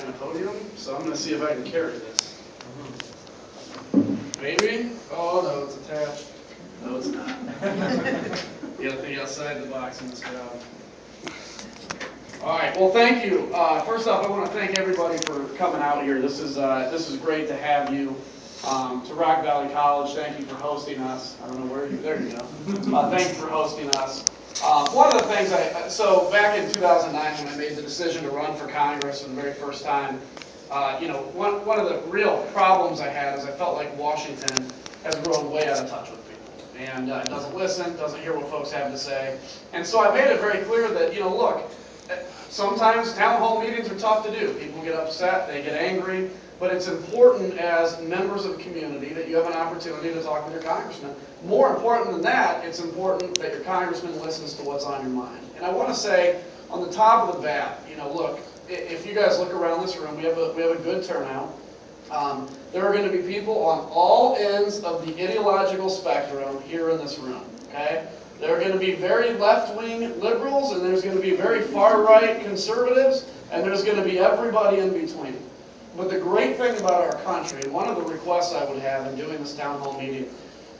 kind of podium, so I'm going to see if I can carry this. Maybe? Oh, no, it's attached. No, it's not. You got to think outside the box in this job. All right, well, thank you. First off, I want to thank everybody for coming out here. This is great to have you. To Rock Valley College, thank you for hosting us. I don't know where you, there you go. Thank you for hosting us. One of the things, so back in 2009 when I made the decision to run for Congress for the very first time, one of the real problems I had is I felt like Washington has grown way out of touch with people. And it doesn't listen, doesn't hear what folks have to say. And so I made it very clear that, look, sometimes town hall meetings are tough to do. People get upset, they get angry. But it's important as members of the community that you have an opportunity to talk with your congressman. More important than that, it's important that your congressman listens to what's on your mind. And I want to say, on the top of the bat, look, if you guys look around this room, we have a good turnout. There are going to be people on all ends of the ideological spectrum here in this room. Okay? There are going to be very left-wing liberals, and there's going to be very far-right conservatives, and there's going to be everybody in between. But the great thing about our country, and one of the requests I would have in doing this town hall meeting,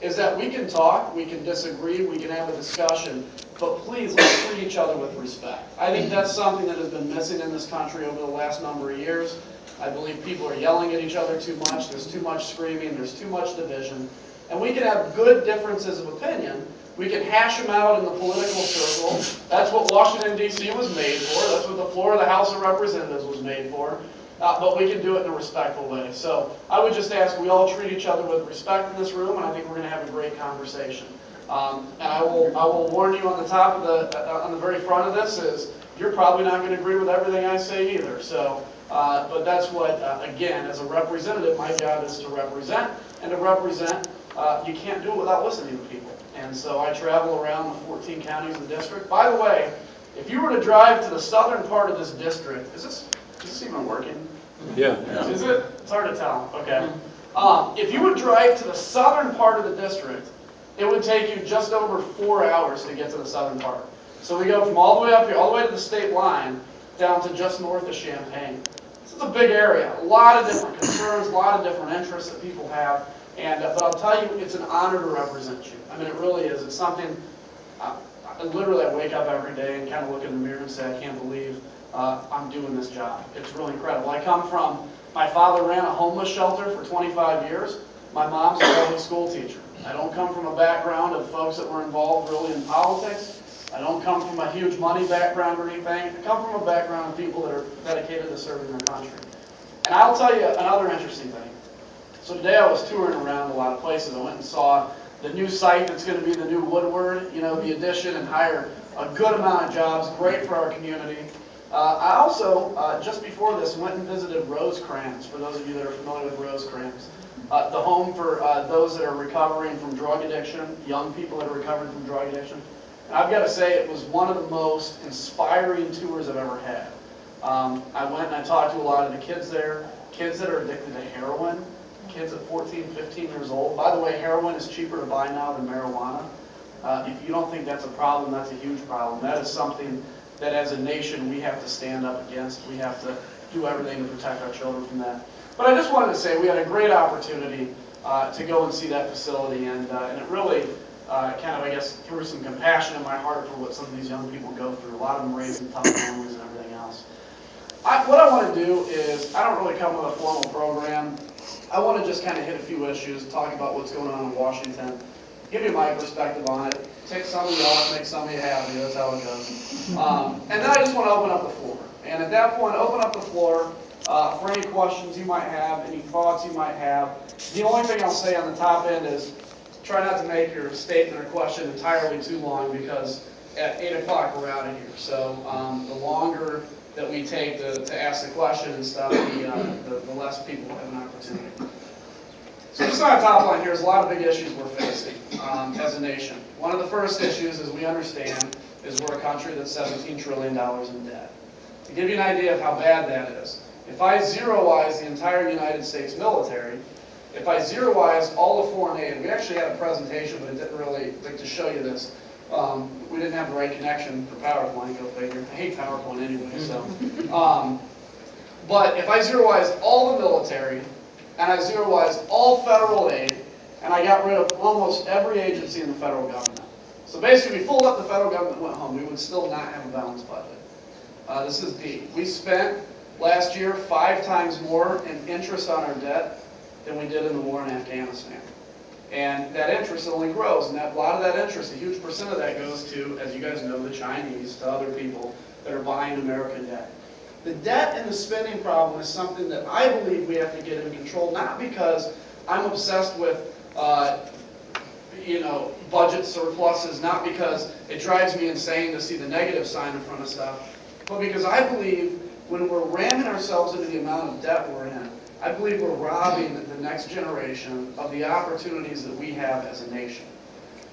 is that we can talk, we can disagree, we can have a discussion, but please let's treat each other with respect. I think that's something that has been missing in this country over the last number of years. I believe people are yelling at each other too much, there's too much screaming, there's too much division. And we can have good differences of opinion. We can hash them out in the political circle. That's what Washington, D.C. was made for. That's what the floor of the House of Representatives was made for. But we can do it in a respectful way. So I would just ask we all treat each other with respect in this room, and I think we're going to have a great conversation. And I will warn you on the top of on the very front of this is you're probably not going to agree with everything I say either. So, but that's what again, as a representative, my job is to represent, and to represent, you can't do it without listening to people. And so I travel around the 14 counties of the district. By the way, if you were to drive to the southern part of this district, is this even working? Yeah. Is it? It's hard to tell. Okay. If you would drive to the southern part of the district, it would take you just over 4 hours to get to the southern part. So we go from all the way up here, all the way to the state line, down to just north of Champaign. This is a big area. A lot of different concerns, a lot of different interests that people have. And but I'll tell you, it's an honor to represent you. I mean, it really is. It's something. Literally, I wake up every day and kind of look in the mirror and say, I can't believe I'm doing this job. It's really incredible. I come from, my father ran a homeless shelter for 25 years. My mom's a public school teacher. I don't come from a background of folks that were involved really in politics. I don't come from a huge money background or anything. I come from a background of people that are dedicated to serving their country. And I'll tell you another interesting thing. So today I was touring around a lot of places. I went and saw the new site that's going to be the new Woodward, the addition, and hire a good amount of jobs, great for our community. I also, just before this, went and visited Rosecrans, for those of you that are familiar with Rosecrans. The home for those that are recovering from drug addiction, young people that are recovering from drug addiction. And I've got to say, it was one of the most inspiring tours I've ever had. I went and I talked to a lot of the kids there, kids that are addicted to heroin, kids at 14, 15 years old. By the way, heroin is cheaper to buy now than marijuana. If you don't think that's a problem, that's a huge problem. That is something that as a nation we have to stand up against. We have to do everything to protect our children from that. But I just wanted to say we had a great opportunity to go and see that facility, and it really kind of, I guess, threw some compassion in my heart for what some of these young people go through. A lot of them raising tough families and everything else. What I want to do is, I don't really come with a formal program. I want to just kind of hit a few issues, talk about what's going on in Washington, give you my perspective on it, take some of you off, make some of you happy, that's how it goes. And then I just want to open up the floor. And at that point, open up the floor for any questions you might have, any thoughts you might have. The only thing I'll say on the top end is try not to make your statement or question entirely too long, because at 8 o'clock we're out of here. So the longer that we take to ask the question and stuff, the less people have an opportunity. So just on the top line here, there's a lot of big issues we're facing as a nation. One of the first issues, as we understand, is we're a country that's $17 trillion in debt. To give you an idea of how bad that is, if I zeroize the entire United States military, if I zeroize all of foreign aid, we actually had a presentation, but it didn't really, like, to show you this. We didn't have the right connection for PowerPoint, go figure. I hate PowerPoint anyway, so. But if I zeroized all the military, and I zeroized all federal aid, and I got rid of almost every agency in the federal government. So basically, we pulled up the federal government and went home. We would still not have a balanced budget. This is D. We spent last year 5 times more in interest on our debt than we did in the war in Afghanistan. And that interest only grows, and a lot of that interest, a huge percent of that goes to, as you guys know, the Chinese, to other people that are buying American debt. The debt and the spending problem is something that I believe we have to get in control, not because I'm obsessed with budget surpluses, not because it drives me insane to see the negative sign in front of stuff, but because I believe when we're ramming ourselves into the amount of debt we're in, I believe we're robbing the next generation of the opportunities that we have as a nation.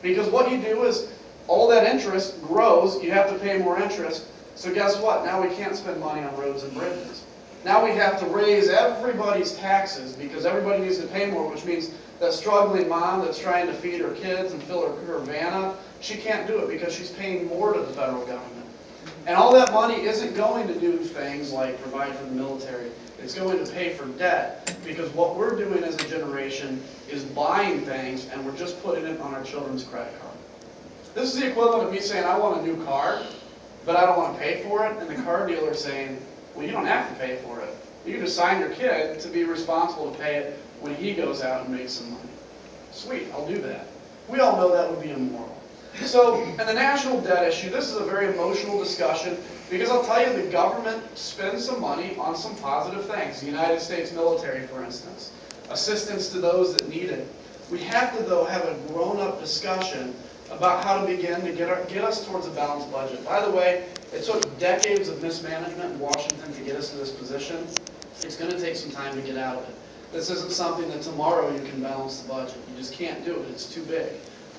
Because what you do is, all that interest grows, you have to pay more interest, so guess what? Now we can't spend money on roads and bridges. Now we have to raise everybody's taxes because everybody needs to pay more, which means that struggling mom that's trying to feed her kids and fill her van up, she can't do it because she's paying more to the federal government. And all that money isn't going to do things like provide for the military. It's going to pay for debt because what we're doing as a generation is buying things and we're just putting it on our children's credit card. This is the equivalent of me saying, I want a new car, but I don't want to pay for it, and the car dealer saying, well, you don't have to pay for it. You can just sign your kid to be responsible to pay it when he goes out and makes some money. Sweet, I'll do that. We all know that would be immoral. So, and the national debt issue, this is a very emotional discussion because I'll tell you the government spends some money on some positive things. The United States military, for instance. Assistance to those that need it. We have to, though, have a grown-up discussion about how to begin to get us towards a balanced budget. By the way, it took decades of mismanagement in Washington to get us to this position. It's going to take some time to get out of it. This isn't something that tomorrow you can balance the budget. You just can't do it. It's too big.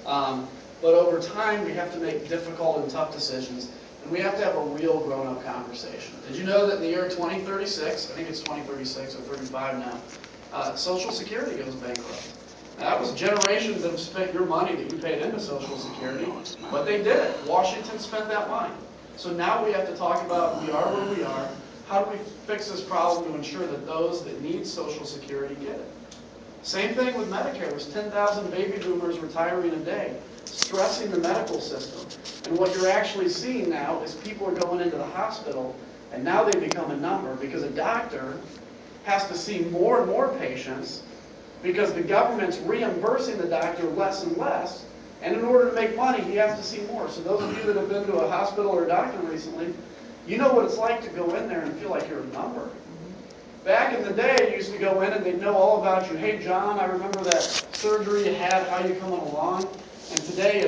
But over time, we have to make difficult and tough decisions, and we have to have a real grown-up conversation. Did you know that in the year 2036, I think it's 2036 or 35 now, Social Security goes bankrupt? That was generations that have spent your money that you paid into Social Security, but they did it. Washington spent that money. So now we have to talk about, we are where we are, how do we fix this problem to ensure that those that need Social Security get it? Same thing with Medicare. There's 10,000 baby boomers retiring a day, stressing the medical system. And what you're actually seeing now is people are going into the hospital, and now they become a number because a doctor has to see more and more patients because the government's reimbursing the doctor less and less, and in order to make money, he has to see more. So those of you that have been to a hospital or a doctor recently, you know what it's like to go in there and feel like you're a number. Back in the day, you used to go in and they'd know all about you. Hey, John, I remember that surgery you had, how you coming along? And today,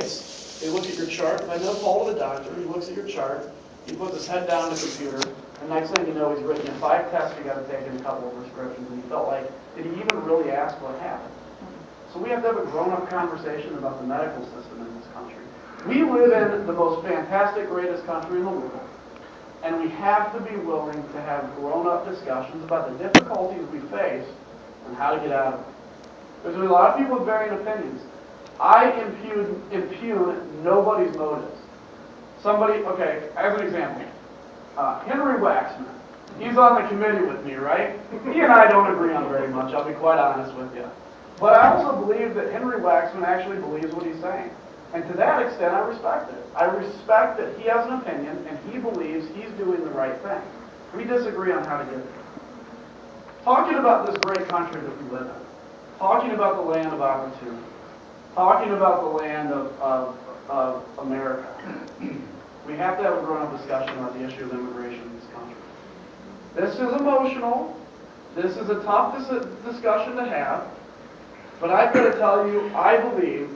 they look at your chart. By no fault of the doctor, he looks at your chart, he puts his head down on the computer, and next thing you know, he's written you 5 tests you got to take and a couple of prescriptions, and you felt like, did he even really ask what happened? So we have to have a grown-up conversation about the medical system in this country. We live in the most fantastic, greatest country in the world, and we have to be willing to have grown-up discussions about the difficulties we face and how to get out of it. There's going to be a lot of people with varying opinions. I impugn nobody's motives. Somebody, okay, as an example, Henry Waxman. He's on the committee with me, right? He and I don't agree on very much, I'll be quite honest with you. But I also believe that Henry Waxman actually believes what he's saying. And to that extent, I respect it. I respect that he has an opinion and he believes he's doing the right thing. We disagree on how to get there. Talking about this great country that we live in, talking about the land of opportunity, talking about the land of America, we have to have a grown-up discussion about the issue of immigration in this country. This is emotional. This is a tough discussion to have. But I've got to tell you, I believe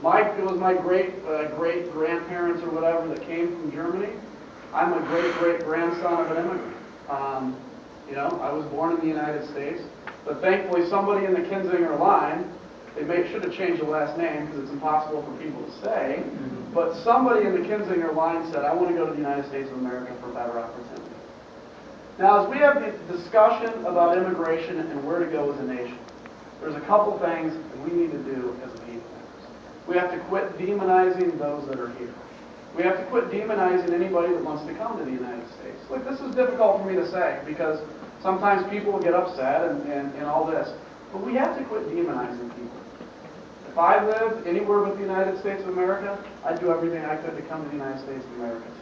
it was my great-grandparents or whatever that came from Germany. I'm a great-great-grandson of an immigrant. I was born in the United States, but thankfully somebody in the Kinzinger line, they should have changed the last name because it's impossible for people to say, but somebody in the Kinzinger line said, I want to go to the United States of America for better opportunity. Now, as we have the discussion about immigration and where to go as a nation, there's a couple things that we need to do as a people. We have to quit demonizing those that are here. We have to quit demonizing anybody that wants to come to the United States. Look, this is difficult for me to say because sometimes people will get upset and all this. But we have to quit demonizing people. If I lived anywhere but the United States of America, I'd do everything I could to come to the United States of America too.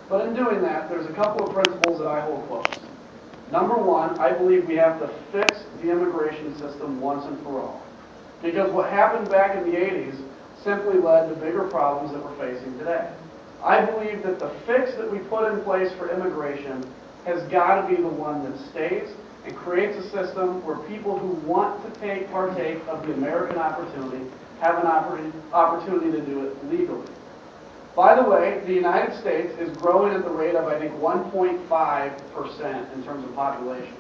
But in doing that, there's a couple of principles that I hold close. Number one, I believe we have to fix the immigration system once and for all. Because what happened back in the 80s simply led to bigger problems that we're facing today. I believe that the fix that we put in place for immigration has got to be the one that stays and creates a system where people who want to partake of the American opportunity have an opportunity to do it legally. By the way, the United States is growing at the rate of, I think, 1.5% in terms of population.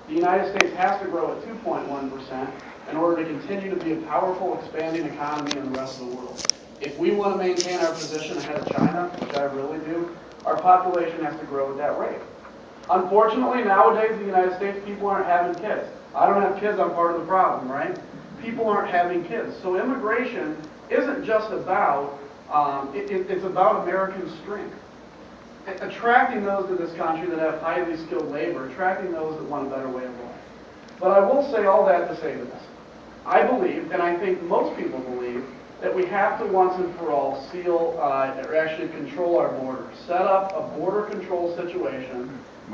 The United States has to grow at 2.1% in order to continue to be a powerful, expanding economy in the rest of the world. If we want to maintain our position ahead of China, which I really do, our population has to grow at that rate. Unfortunately, nowadays in the United States, people aren't having kids. I don't have kids, I'm part of the problem, right? People aren't having kids. So immigration isn't just about, it's about American strength. Attracting those to this country that have highly skilled labor, attracting those that want a better way of life. But I will say all that to say this. I believe, and I think most people believe, that we have to once and for all seal, or actually control our borders. Set up a border control situation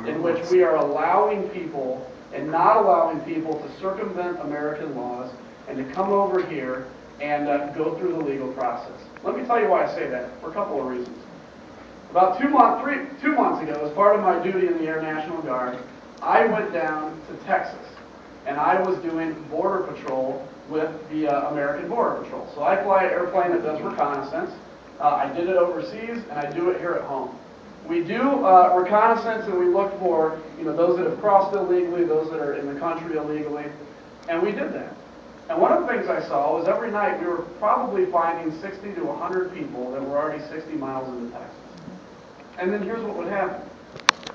in which we are allowing people and not allowing people to circumvent American laws and to come over here and go through the legal process. Let me tell you why I say that, for a couple of reasons. About 2 months ago, as part of my duty in the Air National Guard, I went down to Texas, and I was doing border patrol with the American Border Patrol. So I fly an airplane that does reconnaissance. I did it overseas, and I do it here at home. We do reconnaissance, and we look for those that have crossed illegally, those that are in the country illegally, and we did that. And one of the things I saw was every night we were probably finding 60 to 100 people that were already 60 miles into Texas. And then here's what would happen.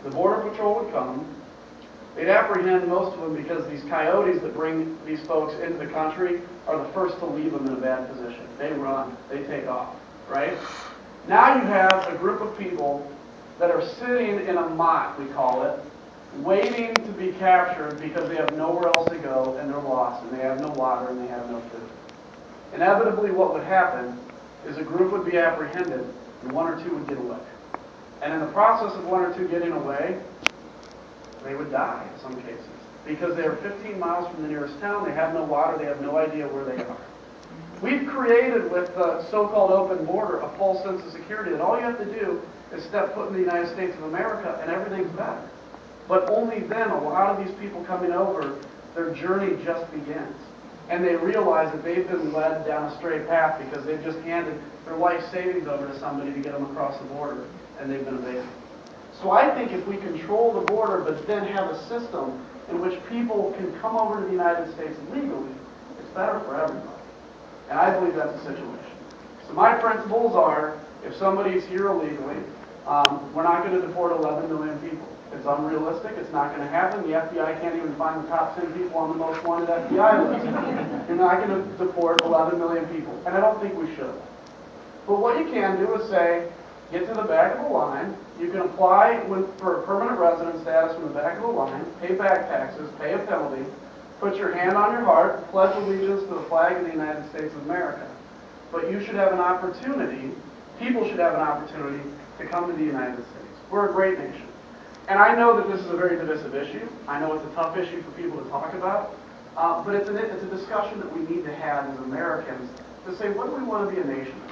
The Border Patrol would come. They'd apprehend most of them because these coyotes that bring these folks into the country are the first to leave them in a bad position. They run. They take off, right? Now you have a group of people that are sitting in a motte, we call it, waiting to be captured because they have nowhere else to go and they're lost and they have no water and they have no food. Inevitably what would happen is a group would be apprehended and 1 or 2 would get away. And in the process of 1 or 2 getting away, they would die in some cases because they are 15 miles from the nearest town, they have no water, they have no idea where they are. We've created with the so-called open border a false sense of security that all you have to do is step foot in the United States of America and everything's better. But only then, a lot of these people coming over, their journey just begins. And they realize that they've been led down a straight path because they've just handed their life savings over to somebody to get them across the border, and they've been evaded. So I think if we control the border, but then have a system in which people can come over to the United States legally, it's better for everybody. And I believe that's the situation. So my principles are, if somebody's here illegally, we're not going to deport 11 million people. It's unrealistic. It's not going to happen. The FBI can't even find the top 10 people on the most wanted FBI list. You're not going to deport 11 million people. And I don't think we should. But what you can do is say, get to the back of the line. You can apply for a permanent resident status from the back of the line, pay back taxes, pay a penalty, put your hand on your heart, pledge allegiance to the flag of the United States of America. But you should have an opportunity, people should have an opportunity to come to the United States. We're a great nation. And I know that this is a very divisive issue. I know it's a tough issue for people to talk about. But it's a discussion that we need to have as Americans to say, what do we want to be a nation of?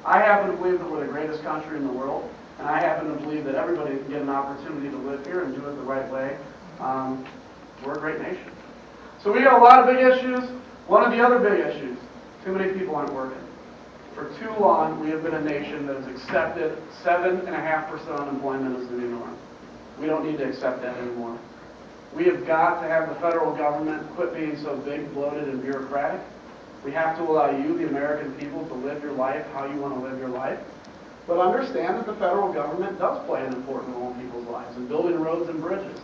I happen to believe that we're the greatest country in the world. And I happen to believe that everybody can get an opportunity to live here and do it the right way. We're a great nation. So we got a lot of big issues. One of the other big issues, too many people aren't working. For too long, we have been a nation that has accepted 7.5% unemployment as the new norm. We don't need to accept that anymore. We have got to have the federal government quit being so big, bloated, and bureaucratic. We have to allow you, the American people, to live your life how you want to live your life. But understand that the federal government does play an important role in people's lives in building roads and bridges,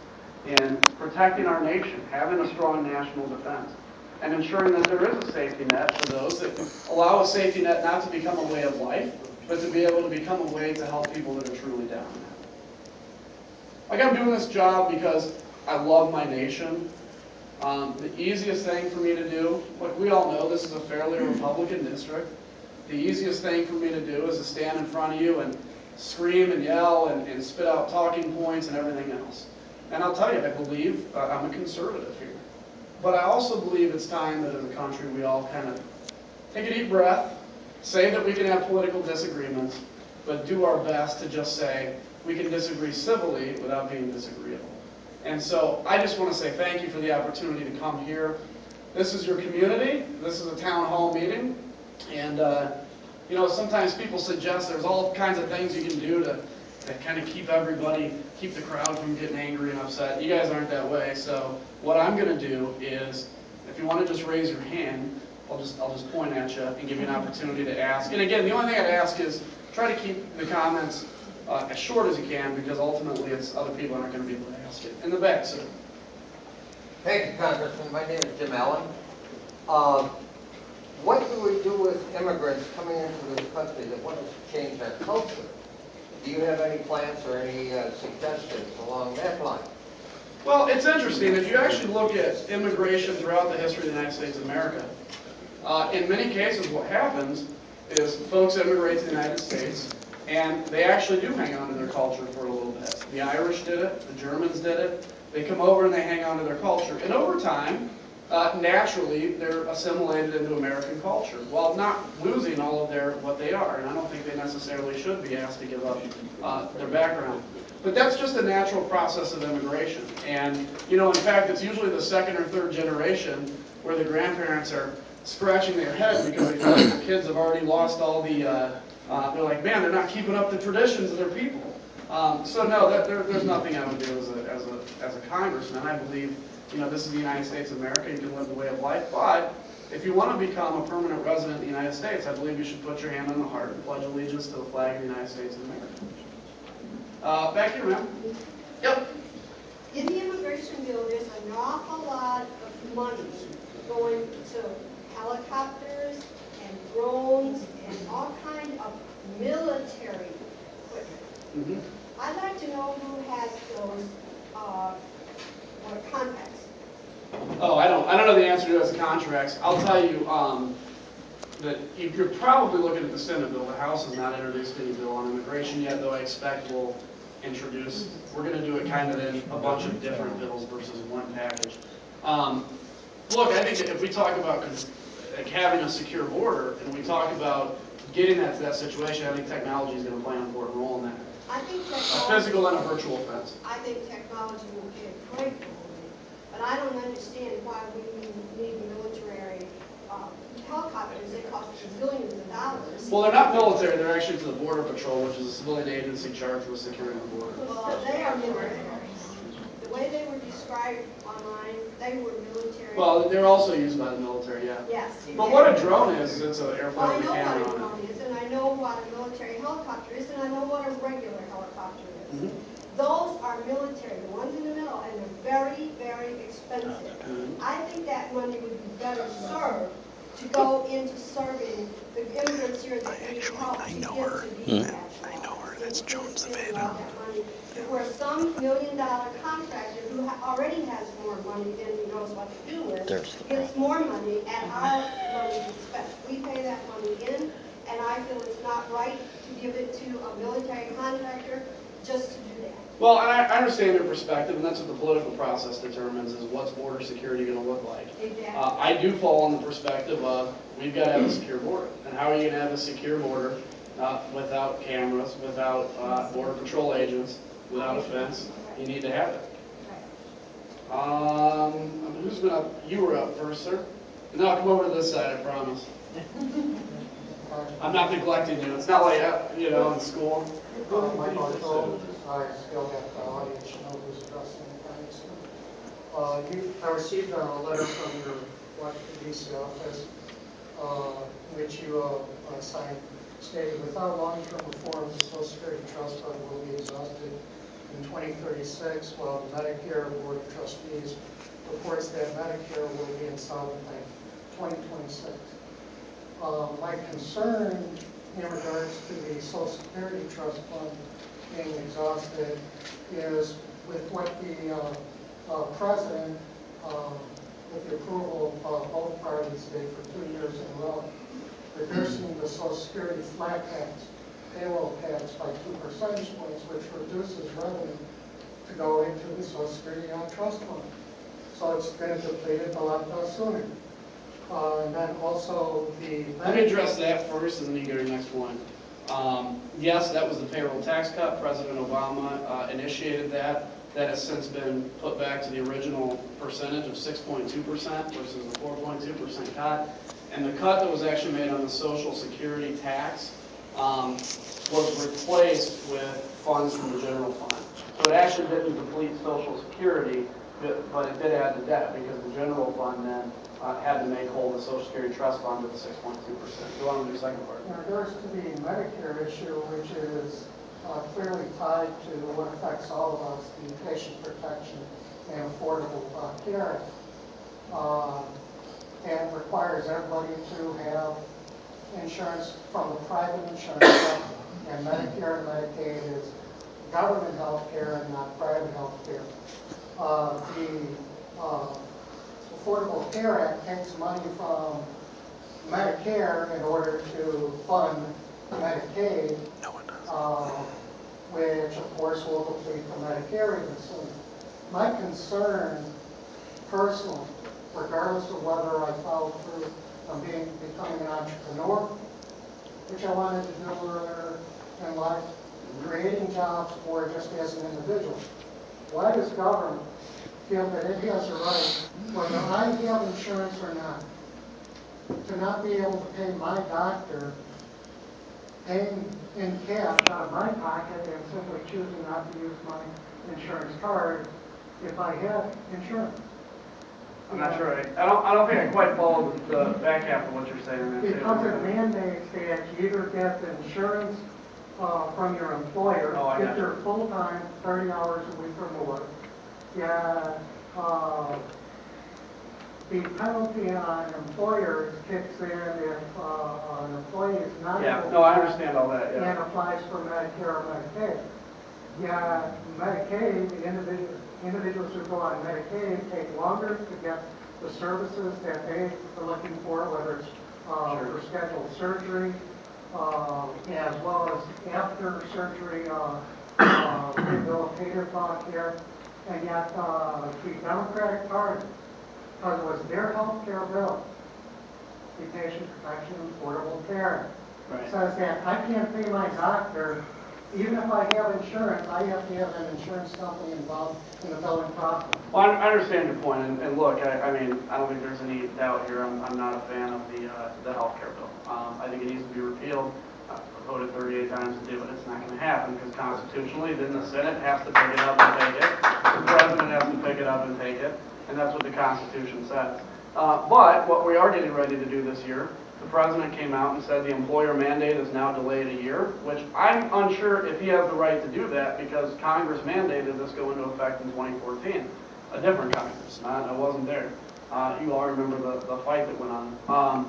in protecting our nation, having a strong national defense, and ensuring that there is a safety net for those that allow a safety net not to become a way of life, but to be able to become a way to help people that are truly down and out. Like, I'm doing this job because I love my nation. The easiest thing for me to do, like we all know this is a fairly Republican district, the easiest thing for me to do is to stand in front of you and scream and yell and spit out talking points and everything else. And I'll tell you, I believe I'm a conservative here. But I also believe it's time that as a country we all kind of take a deep breath, say that we can have political disagreements, but do our best to just say we can disagree civilly without being disagreeable. And so I just want to say thank you for the opportunity to come here. This is your community. This is a town hall meeting. And, you know, sometimes people suggest there's all kinds of things you can do to kind of keep the crowd from getting angry and upset. You guys aren't that way. So what I'm going to do is, if you want to just raise your hand, I'll just point at you and give you an opportunity to ask. And again, the only thing I'd ask is try to keep the comments as short as you can, because ultimately it's other people aren't going to be able to ask it. In the back, sir. Thank you, Congressman. My name is Jim Allen. What do we do with immigrants coming into this country that want to change our culture? Do you have any plans or any suggestions along that line? Well, it's interesting. If you actually look at immigration throughout the history of the United States of America, in many cases what happens is folks immigrate to the United States and they actually do hang on to their culture for a little bit. The Irish did it, the Germans did it. They come over and they hang on to their culture. And over time, naturally, they're assimilated into American culture, while not losing all of what they are. And I don't think they necessarily should be asked to give up their background. But that's just a natural process of immigration. And, you know, in fact, it's usually the second or third generation where the grandparents are scratching their head because they feel like the kids have already lost all the, they're like, man, they're not keeping up the traditions of their people. So no, there's nothing I would do as a congressman. I believe, you know, this is the United States of America. You can live the way of life. But if you want to become a permanent resident of the United States, I believe you should put your hand on the heart and pledge allegiance to the flag of the United States of America. Back here, ma'am. Yep. In the immigration bill, there's an awful lot of money going to helicopters and drones and all kinds of military equipment. Mm-hmm. I'd like to know who has those contracts. Oh, I don't know the answer to those contracts. I'll tell you that you're probably looking at the Senate bill. The House has not introduced any bill on immigration yet, though I expect we'll introduce. We're going to do it kind of in a bunch of different bills versus one package. Look, I think if we talk about like having a secure border and we talk about getting that to that situation, I think technology is going to play an important role in that. I think A physical and a virtual fence. I think technology will play a great role in it, but I don't understand why we need military helicopters. They cost billions of dollars. Well, they're not military. They're actually to the Border Patrol, which is a civilian agency charged with securing the border. Well, they are military. The way they were described online, they were military. Well, they're also used by the military, yeah. Yes. But what a drone is it's an airplane I with a know what camera a on drone it. is, and I know what a military helicopter is, and I know what a regular helicopter is. Mhm. Those are military, the ones in the middle, and they're very, very expensive. I think that money would be better served to go into serving the immigrants here that need help to get to be naturalized. I know her. That's Joan Spending all that money to where some $1-million contractor who already has more money than he knows what to do with gets more money at our money expense. We pay that money in, and I feel it's not right to give it to a military contractor just to do that. Well, and I understand your perspective, and that's what the political process determines, is what's border security going to look like. Exactly. I do fall on the perspective of we've got to have a secure border. And how are you going to have a secure border without cameras, without Border Patrol agents, without a fence? You need to have it. Who's been up? You were up first, sir. And then I'll come over to this side, I promise. I'm not neglecting you. It's not like, you know, in school. My control, I still have the audience know who's addressing the congressman. I received a letter from your Washington, D.C. office, in which you signed, stated, without long-term reform, the Social Security Trust Fund will be exhausted in 2036, while the Medicare Board of Trustees reports that Medicare will be insolvent by 2026. My concern in regards to the Social Security Trust Fund being exhausted is with what the President, with the approval of both parties, did for 2 years in a row, reducing the Social Security flat tax, payroll tax by 2 percentage points, which reduces revenue to go into the Social Security Trust Fund. So it's going to deplete it a lot sooner. And then also the... Let me address that first, and then you go to your next one. Yes, that was the payroll tax cut. President Obama initiated that. That has since been put back to the original percentage of 6.2% versus the 4.2% cut. And the cut that was actually made on the Social Security tax was replaced with funds from the general fund. So it actually didn't deplete Social Security, but it did add to debt because the general fund then had to make whole the Social Security Trust Fund with the 6.2%. Go on with your second part. In regards to the Medicare issue, which is clearly tied to what affects all of us, the Inflation Protection and Affordable Care Act, and requires everybody to have insurance from the private insurance company, and Medicare and Medicaid is government health care and not private health care. The Affordable Care Act takes money from Medicare in order to fund Medicaid, which of course will deplete the Medicare even sooner. My concern, personally, regardless of whether I follow through on becoming an entrepreneur, which I wanted to do earlier in life, creating jobs, or just as an individual. Why does government feel that it has a right, whether I have insurance or not, to not be able to pay my doctor, paying in cash out of my pocket and simply choosing not to use my insurance card if I have insurance? I'm not sure. I don't think I quite followed the back half of what you're saying. Because it mandates that you either get the insurance from your employer, if you're full-time, 30 hours a week or more. Yeah, the penalty on employers kicks in if an employee is not able to I understand all that. and applies for Medicare or Medicaid. Yeah, Medicaid, the individuals who go on Medicaid take longer to get the services that they are looking for, whether it's for scheduled surgery, as well as after surgery, rehabilitative care. And yet the Democratic Party, because it was their health care bill, the Patient Protection and Affordable Care, says that I can't pay my doctor. Even if I have insurance, I have to have an insurance company involved in the billing process. Well, I understand your point, and look, I mean, I don't think there's any doubt here. I'm not a fan of the health care bill. I think it needs to be repealed. I've voted 38 times to do it. It's not going to happen because constitutionally, then the Senate has to pick it up and take it. The President has to pick it up and take it, and that's what the Constitution says. But what we are getting ready to do this year, the President came out and said the employer mandate is now delayed a year, which I'm unsure if he has the right to do that because Congress mandated this go into effect in 2014. A different Congress. I wasn't there. You all remember the fight that went on.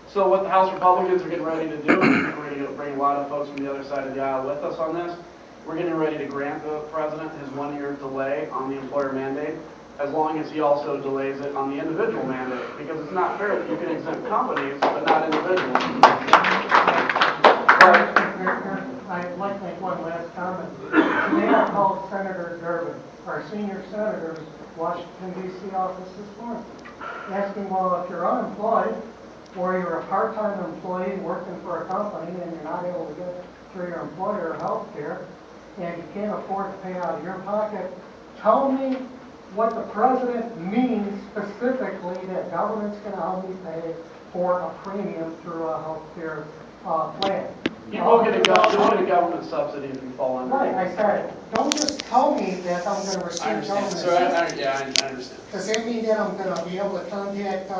So what the House Republicans are getting ready to do, and we're going to bring a lot of folks from the other side of the aisle with us on this, we're getting ready to grant the President his 1-year delay on the employer mandate, as long as he also delays it on the individual mandate, because it's not fair that you can exempt companies, but not individuals. I'd like to make one last comment. Today I called Senator Durbin, our senior senator's Washington, D.C. office this morning, asking, well, if you're unemployed, or you're a part-time employee working for a company and you're not able to get through your employer health care, and you can't afford to pay out of your pocket, tell me what the President means specifically that government's going to help me pay for a premium through a health care plan. You will get a government subsidy if you fall under. Right, I said, don't just tell me that I'm going to receive government subsidy. I understand. Does that mean that I'm going to be able to contact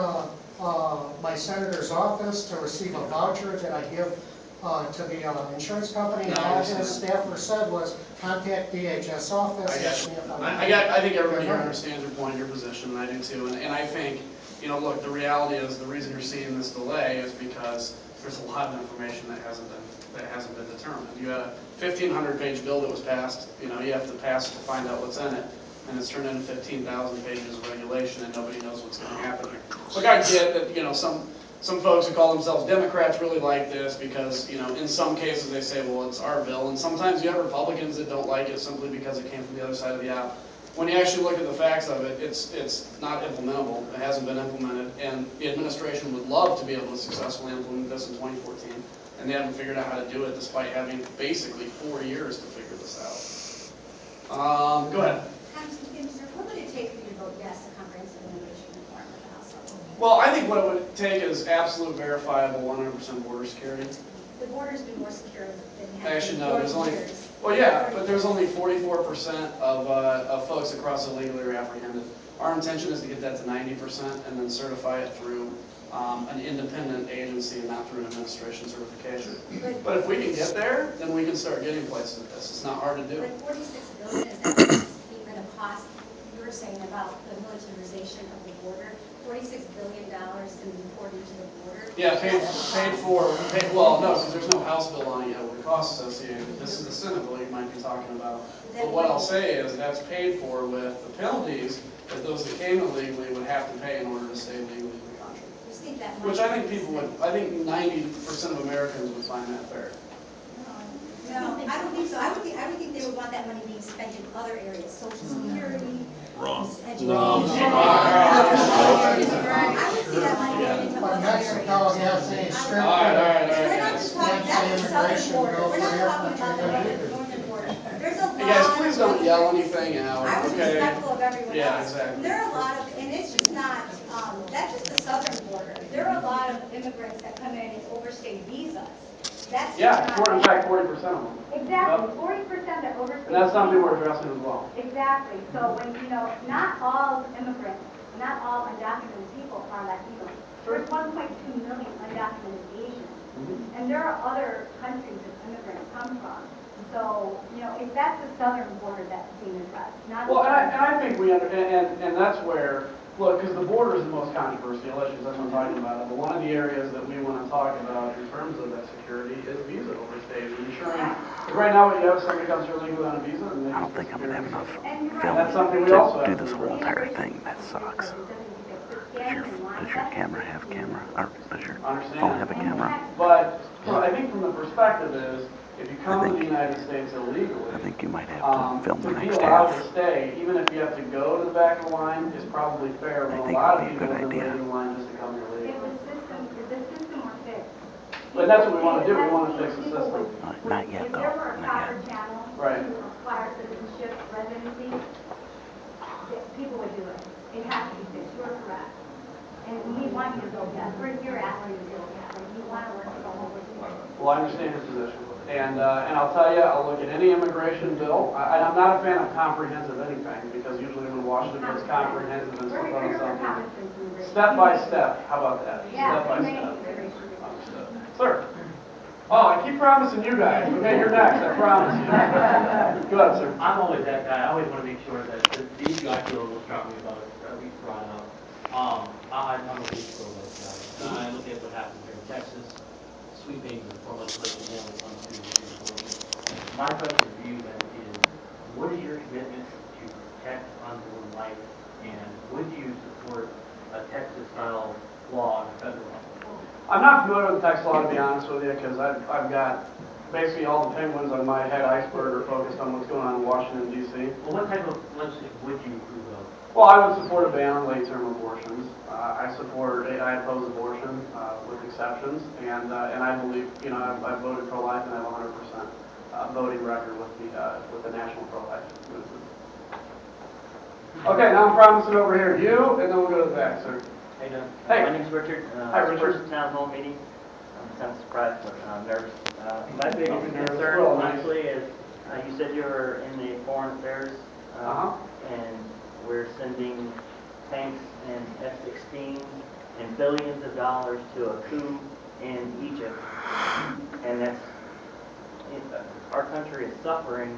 my senator's office to receive a voucher that I give to the insurance company? And all his staffer said was contact DHS office. I think everybody here understands your point, your position, and I do too. And I think, look, the reality is the reason you're seeing this delay is because there's a lot of information that hasn't been determined. You had a 1,500-page bill that was passed. You know, you have to pass to find out what's in it, and it's turned into 15,000 pages of regulation, and nobody knows what's going to happen here. Look, I get that. You know, some folks who call themselves Democrats really like this because, you know, in some cases they say, well, it's our bill, and sometimes you have Republicans that don't like it simply because it came from the other side of the aisle. When you actually look at the facts of it, it's not implementable. It hasn't been implemented, and the administration would love to be able to successfully implement this in 2014, and they haven't figured out how to do it despite having basically 4 years to figure this out. Go ahead. What would it take for you to vote yes to comprehensive immigration reform with the House? Well, I think what it would take is absolute verifiable 100% border security. The border's been more secure than it has Actually, been no, for there's only, years. well, yeah, but there's only 44% of folks that cross illegally are apprehended. Our intention is to get that to 90% and then certify it through an independent agency and not through an administration certification. But if we can get there, then we can start getting places with this. It's not hard to do. But $46 billion, is that even a cost you were saying about the militarization of the border? $46 billion in reporting to the border? Yeah, well, no, because there's no House bill on it yet with costs associated. This is the Senate bill you might be talking about. But what I'll say is that's paid for with the penalties that those that came illegally would have to pay in order to stay legally in the country. You think that Which I think people would, I think 90% of Americans would find that fair. No, I don't think so. I would think they would want that money being spent in other areas, social security, education. I would see that money going into But other Mexico areas. has a strict All right. We're not just talking, that's the southern border. We're not talking about the northern border. There's a lot. Hey guys, please don't yell anything out, I was okay? respectful of everyone Yeah, else. exactly. There are a lot of, and it's just not, that's just the southern border. There are a lot of immigrants that come in and overstay visas. That's Yeah, not. in fact, 40% of them. Exactly, 40% that overstay. And that's something we're addressing as well. Exactly, so when, you know, not all immigrants, not all undocumented people are Latinos. There's 1.2 million undocumented Asians, and there are other countries that immigrants come from. So, you know, if that's the southern border that's being addressed, not. Well, and I think and that's where, look, because the border is the most controversial issue, that's what I'm talking about. But one of the areas that we want to talk about in terms of that security is visa overstays, ensuring. Right now, what you have is somebody comes here legally on a visa, and they I don't think I'm gonna have enough film that's something we also to have do to this whole address. entire thing. That sucks. Does your camera have camera? Or does your phone have a camera? But I think from the perspective is, if you come to the United States illegally, I think you might have to film the to be next allowed half. to stay, even if you have to go to the back of the line, is probably fair. But a lot of people have been waiting in line just to come here If legally. the system were fixed. But that's what we want to do. We want to fix the system. Not yet, If though. there were a Not proper yet. channel Right. to acquire citizenship, residency, people would do it. It has to be fixed, you're correct. And we want you to go yes, we're here asking you to go yes, and you want to work with all over the world. Well, I understand your position. And I'll tell you, I'll look at any immigration bill. I'm not a fan of comprehensive anything, because usually when Washington gets comprehensive and stuff on something. Step by step, how about that? Yeah, Step by many step. immigration. Understood. Sir? Oh, I keep promising you guys. Okay, you're next, I promise you. Go ahead, sir. I'm always that guy. I always want to make sure that the issue I feel most strongly about is at least brought up. I'm a big pro-life guy. I look at what happened here in Texas, sweeping reform legislation down with unto abortion. My question for you then is, what is your commitment to protect unborn life, and would you support a Texas-style law on a federal level? I'm not familiar with the Texas law, to be honest with you, because I've got basically all the penguins on my head iceberg are focused on what's going on in Washington, D.C. Well, what type of legislation would you approve of? Well, I would support a ban on late-term abortions. I oppose abortion with exceptions, and I believe, you know, I voted pro-life and I have a 100% voting record with the National Pro-Life Movement. Okay, now I'm promising over here you, and then we'll go to the back, sir. How you doing? Hey. My name's Richard. Hi, Richard. First town hall meeting. I'm kind of surprised, but nervous. My biggest Don't be nervous. concern, We're all nice. honestly, is you said you were in the foreign affairs, and we're sending tanks and F-16 and billions of dollars to a coup in Egypt, and that's our country is suffering